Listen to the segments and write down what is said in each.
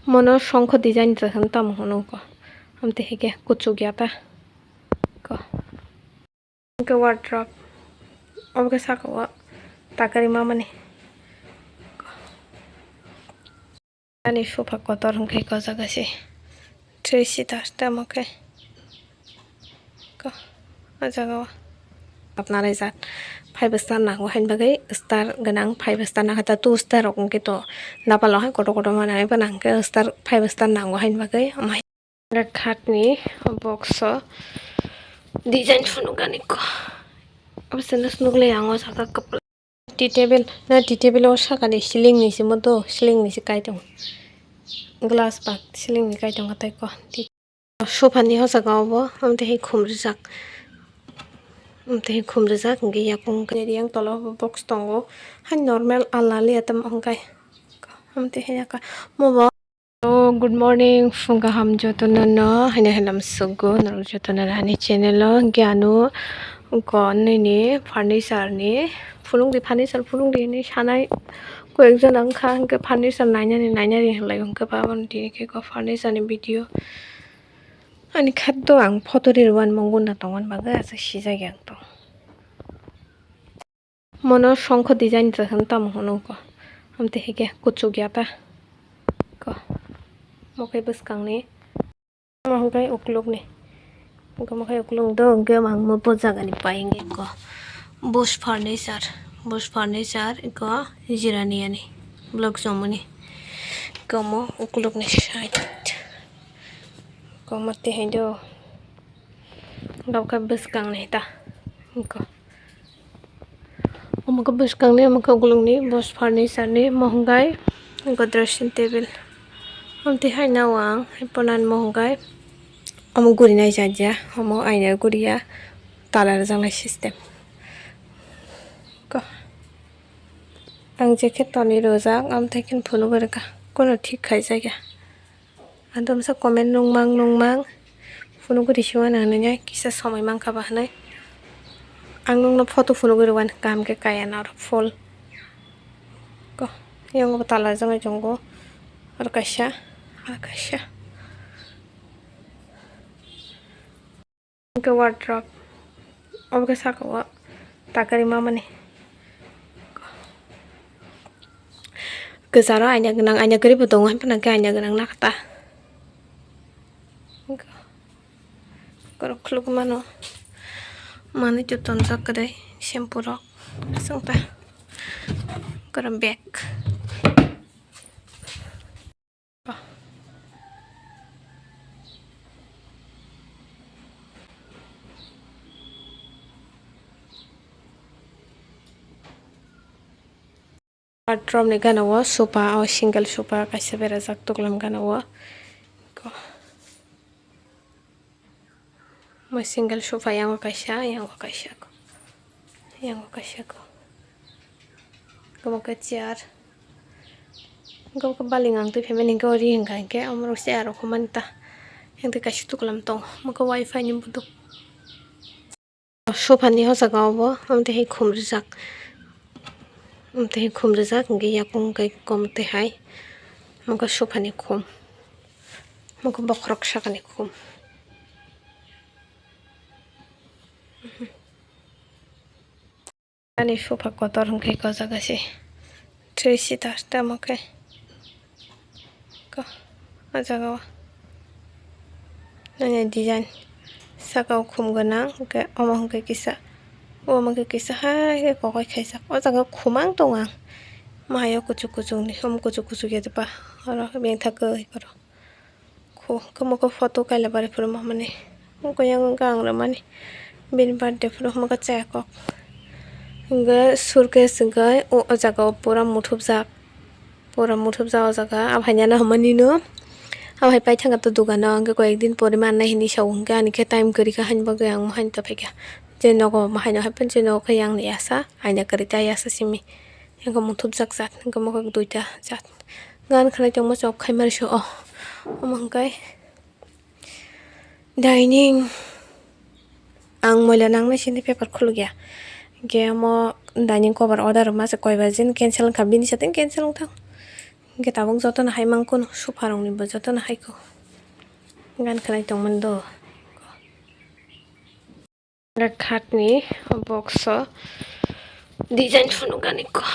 Mono shongkho design drahan tam hono ko. Amte hege kuchu gyata ko. Ke wardrobe. Obke sakawa takari mamani. Ani sofa kotor hongke ko jagase. Three seater tamoke. Ko ajagawa. Apnara jat 5 star nango hain bagai star ganang 5 star nakata 2 star rok ke to napalo hai koto koto manai banang ke star 5 star nango hain bagai amai khatni box design funugani ko absenas nugle ango saka kapla tea table o sakani ceiling ni simoto ceiling ni sikai tong glass bag ceiling ni kai tong atai ko sofa ni hosaga obo amte hi khumrijak amte khumrijak ngi yapung reang tolo box tongo han normal alali atam hongkai amte hinaka mobo good morning funga ham jotona no hine helam sugo naro jotona hani channel gyanu ko ni furniture ni phunuk di furniture phunuk di ni sanai কয়েকজন আংখা হাঙ্কে furniture নাইনারি হলাই হংকে পাবন দিকে ko furniture ni video ani khaddo ang photo ri wan mongun na tongan baga asa sijai gyang tong mono shongkho design drahan tam hono ko amte hege kuchu gyata ko mokai buskang ni mokai ukluk ni mokai ukluk do hongke mang mo pojaga ni painge ko bush furniture ko jirani ani blog somoni komo ukluk ni side komo te hindo gawka buskang ni ta ko omoka buskang ni omoka ukluk ni bush furniture ni mohongai ko dressing table amte hai nawang ponan mohongai omo guri nai jaja omo aina guriya talar jangnai system ko ang jacket toni rozak amte kin phunu berka kono thik khai jaiga andom sa comment nungmang phunu guri siwana nanya kisa somai mangkha ba hanai ang nungno photo phunu guri wan kam ke kaya na full ko yang talar jangai jongo ar kaisa ke wardrobe obke sakawa takari mamani kesaro aina genang aina gari bodong han ke aina genang nakta korok kluk mano mani joton jakadai shampoo rok sangta koram bag wardrobe ni ganawa sofa o single sofa kaisa berajak tuklam ganawa ko mo single sofa yang kaisa ko komo ka chair ko baling ang tu family ko ri hingkai ke amro se aro khomanta yang te kaisa tuklam tong mo ko wifi ni buduk sofa ni hosaga obo amte hi khumrijak ngi yapung kai komte hai moko sofa ni khum moko bokrok saka ni khum ani sofa kotor hongke ko jagase 3 seater tamoke ko ajagawa nanya design saka khum gana ke omo hongke kisa hai ke kokoi khaisa o jaga khumang tonga mayo kuchu ni hom kuchu ge pa aro beng thak karo komo ko photo kaila bare puro mane ko yang gang ramani bin birthday puro mo ka cha ko ga surke singai o jaga pura muthubja o jaga abhanya na hamani no abhai pai thanga to dogana ang ko ekdin poriman na hini saung ga ani ke time kari ka han baga ang han ta pheka je nogo mahai no happen je no khayang ni asa aina karita asa simi yang ko muthubjak jat ko mo ko duita jat gan khalai tong mo chok khaimar so omangkai dining ang moila nang na sini paper khulugya ge mo dining cover order ma se koi bajin cancel khabini satin cancel thang Hingke tabuk jotono hai mangkono sofa rok ni bo jotono haiko gan khlai tongmani do khat ni box o design phunukani ko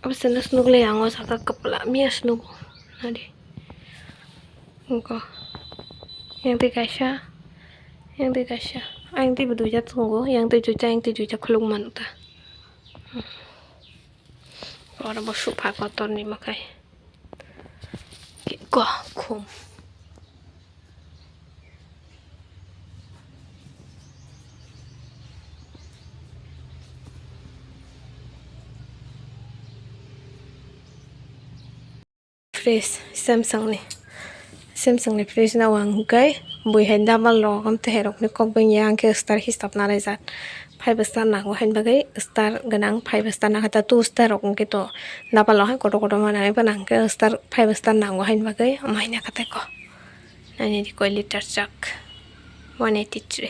abiseno snugle yango saka kapla mia snug nadi ko yang te kaisa ang te buduja tungo yang te juja khulung manuta ora bo sofa kotor ni makai ko khum fresh Samsung ni fresh na wang kai bui hai double log am te herok ni kokbeng yang ke star hisap na raizat 5 star na hain bagai star ganang 5 star na kata 2 star rok ke to double log hai koto mana banang ke star 5 star na hain bagai amai na kata ko nani di ko Lisadebbarmavlog 183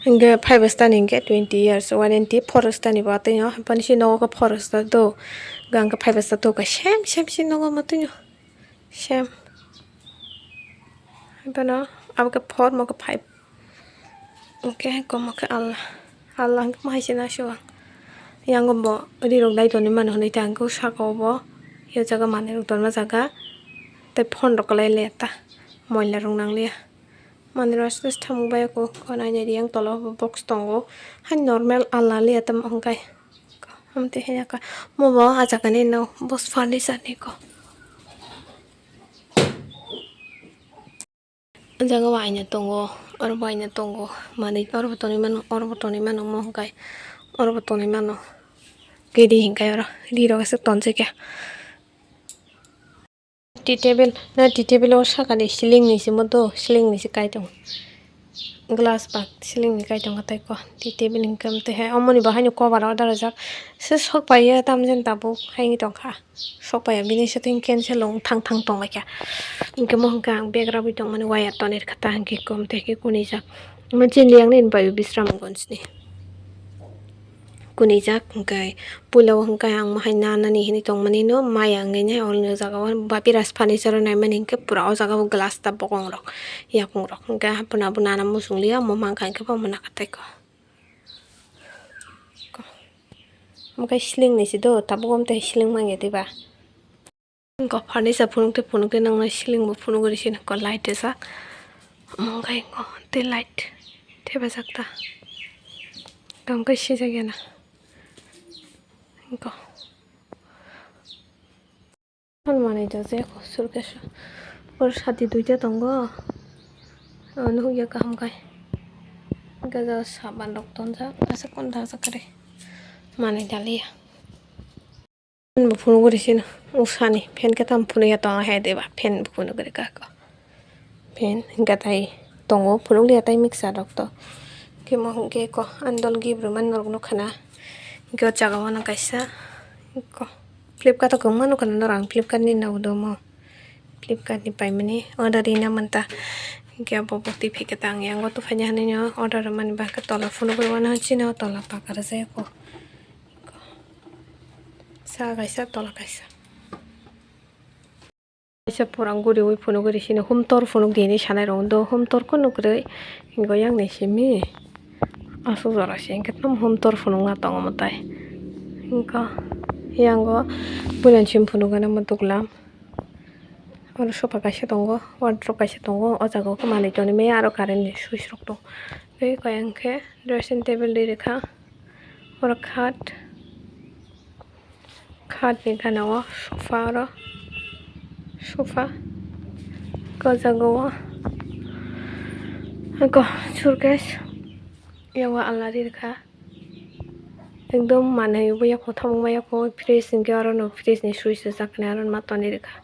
Hingga 5 star hingga 20 years warranty 4 star ni ba te no pan si no ko 4 star do gang ka 5 star to ka sham si no ko matunyo sham bana ab ka 4 mo ka 5 okay ko mo ka Allah ko mai sina sho yang bo ri rok dai to ni man honai tang ko sa ko bo yo jaga mane rok ton ma jaga te phone rok lai leta moila rong nang le mane rastas thamu bai ko konai ne riang tolo box tongo han normal Allah le tam hongkai amte henya ka mo bo aja ka ne no bos furniture ni ko jaga waina tongo mane or botoni man mo hongkai or botoni man gedi hingkai ora ri ro se ton se kya tea table o sakani ceiling ni simoto ceiling ni sikai tong glass bag ceiling ni kai tong katai ko tea table income te hai omoni ba hainu cover order jak se sok pai ya tamjen tabu haini tong kha sok pai bini setting cancel long thang tong kya inke mo hangka bag rabi tong mani wire tonir khata hangke kom te ke kuni jak majin liang nin pai bisram gons ni kuni jak hangkai pulau hangkai ang mahaina nani hini tong mani no maya ngene ol no jaga bapi ras furniture nai mani hingke pura o jaga glass ta bokong rok yakung rok hangka hapuna na musung lia mo mangkai ke pa mona katai ko mangkai sling ni si do tabugom te sling mangi diba ko furniture phunuk te nang na sling bo phunuk ri sin ko light jak mangkai ko te light te ba jakta kam kai si jagena ko মানে যাচ্ছে সুরকেশ ওর সাথে দুইটা তঙ্গ নুয়া কাম গায় গাজা সাবান রক্তন যা আছে কোন ধাসা করে মানে ডালিয়া ফুনো করেছিল উসানি ফ্যান কেতাম ফুনো ইয়া তঙ্গ হে দেবা ফ্যান ফুনো করে কাক ফ্যান গাতাই তঙ্গ ফুনো লিয়া তাই মিক্সার রক্ত কে মহকে ক আন্দল গিব্রমান নরগনো খানা গে জাগাওয়ানা কাইসা ক Flipkart ko mano kan orang Flipkart ni na udo mo Flipkart ni pai mani order ina manta kya bobo TV ke tang yang go to fanya ni no order man ba ka tola phone ko wana china tola pa kar se ko sa gaisa tola gaisa isa porang guri oi phone guri sine humtor phone dini sanai rondo humtor ko nukrei go yang ne simi asu jara sen ke nam humtor phone na tong matai inka yang go bulan phunu gana matuklam or sofa kaisa tongo wardrobe kaisa tongo o jaga ko mani toni me aro current ni switch rok to be kayangke dressing table di rekha or khat ni gana o sofa ko jaga o ko surkesh yawa Allah di rekha एकदम माने बया को थाम बया को fresh इनके और no fresh नि सुइस जाकने और मातनि रेखा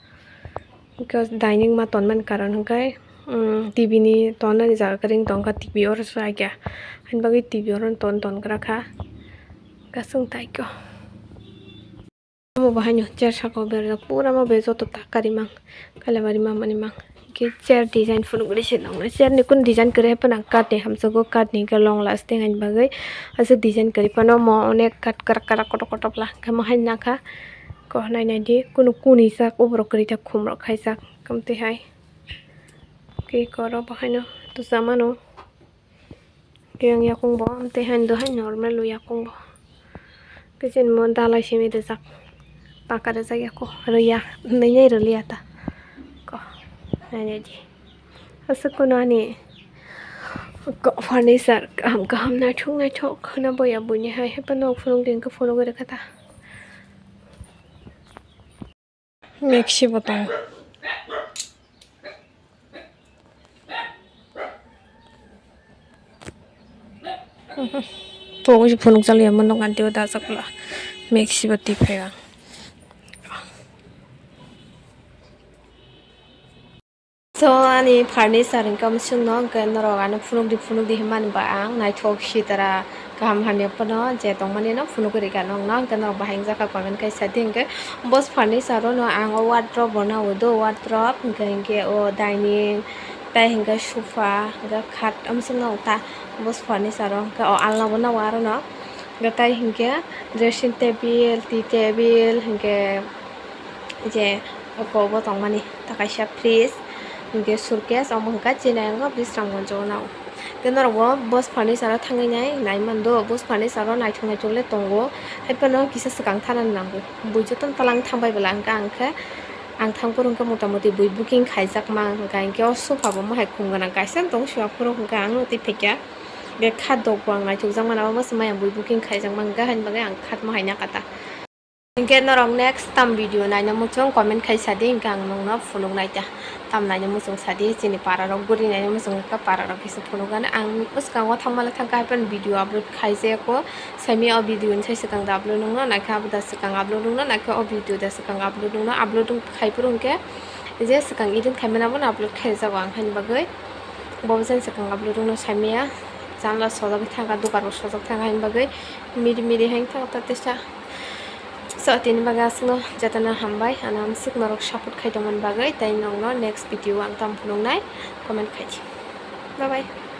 बिकॉज डाइनिंग मा तन मन कारण हकाय टीवी नि तन नि जागा करिंग तंका टीवी और साइक्या हन बगे टीवी और तन ग्राखा गासुं ताइको मो बाहायनो चेर साको बेर पूरा मो बेजो तो ताकारि मां कालेबारि मा मानि मां ke chair design phunuk gori se nong chair ni kun design kare pa nang kat ni hamso go kat ni ka long lasting hain bagai ase design kari pa no mo onek kat kar kar kotok la ka mo hain na kha ko nai nai di kunu kuni sak obrok kari ta khumrok khai sak kamte hai ke koro ba haino tu samano ke yang yakung bo amte hain do hain normal lu yakung bo ke chen mon dalai simi de sak paka de sak yako riya nei nei riya ta ko nai nai di ase kuno ni ko furniture kam na thok na boya buni hai pa no phunuk din ka phunuk gori kata Mexi botong Pokoknya phunuk jali amon nong anti udah sakla Mexi boti phega so ani furniture income sungno gan rogano phunuk di himan ba ang nai thok sitara kaham hanya pano je tongmani no phunuk ri ga nong nang gan bahang jaka pamen kai setting ke bos furniture no ang wardrobe bona odo wardrobe ge o dining tai hinga sofa ga khat amsung no ta bos furniture ka o alna bona waro no ga tai hinga dressing table tea table hinga je ko bo tongmani takaisa fridge hinga suitcase amo hingka chinai bisrang monjo no kenaro bos furniture thangai nai mando bos furniture nai thungai chole tongo haipano kisa sakang thanan nango buijoton talang thangbai bela angka ang thangpur hingka motamoti bui booking khaijak ma hingka hingke sofa bo mahai khumgana kaisa tong suya puro hingka ang ti phekya ge khat dok bang nai thukjak mana bos maya bui booking khaijak ma hingka hain bagai ang khat mahai na kata hingke norong next tam video naina muchung comment khai sadi hingka ang nongno phunuk naita tam naina muchung sadi chini para rok guri naina muchung ka para rok kisa phunukana ang uskango thangmala thangka hapen video upload khaise ko sami o video sai sakang da upload nongno naikha abda sakang upload nongno naikha o video da sakang upload nongno upload khaipur hingke je sakang idin khaimana bon upload khaijago ang hain bagai bobo sakang upload nongno samia janla sojak thangka dukar sojak thangka hain bagai miri hain thangta tesa so tini bagai asno jatana hambai anam sik marok support khai tomon bagai tai nongno next video ang tam phunuk nai comment khai bye bye